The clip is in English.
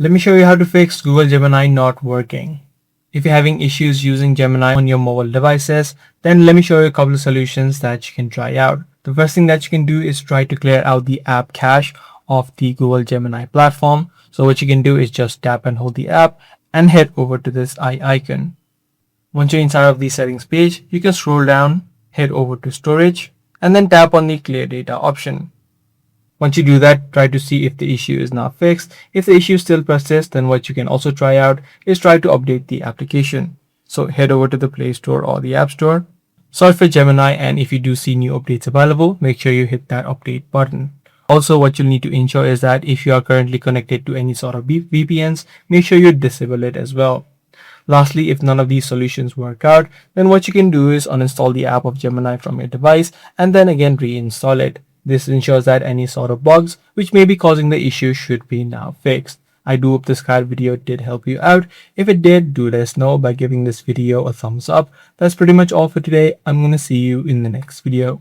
Let me show you how to fix Google Gemini not working. If you're having issues using Gemini on your mobile devices, then let me show you a couple of solutions that you can try out. The first thing that you can do is try to clear out the app cache of the Google Gemini platform. So what you can do is just tap and hold the app and head over to this eye icon. Once you're inside of the settings page, you can scroll down, head over to storage, and then tap on the clear data option. Once you do that, try to see if the issue is not fixed. If the issue still persists, then what you can also try out is try to update the application. So head over to the Play Store or the App Store, search for Gemini, and if you do see new updates available, make sure you hit that update button. Also, what you'll need to ensure is that if you are currently connected to any sort of VPNs, make sure you disable it as well. Lastly, if none of these solutions work out, then what you can do is uninstall the app of Gemini from your device and then again reinstall it. This ensures that any sort of bugs which may be causing the issue should be now fixed. I do hope this guide video did help you out. If it did, do let us know by giving this video a thumbs up. That's pretty much all for today. I'm going to see you in the next video.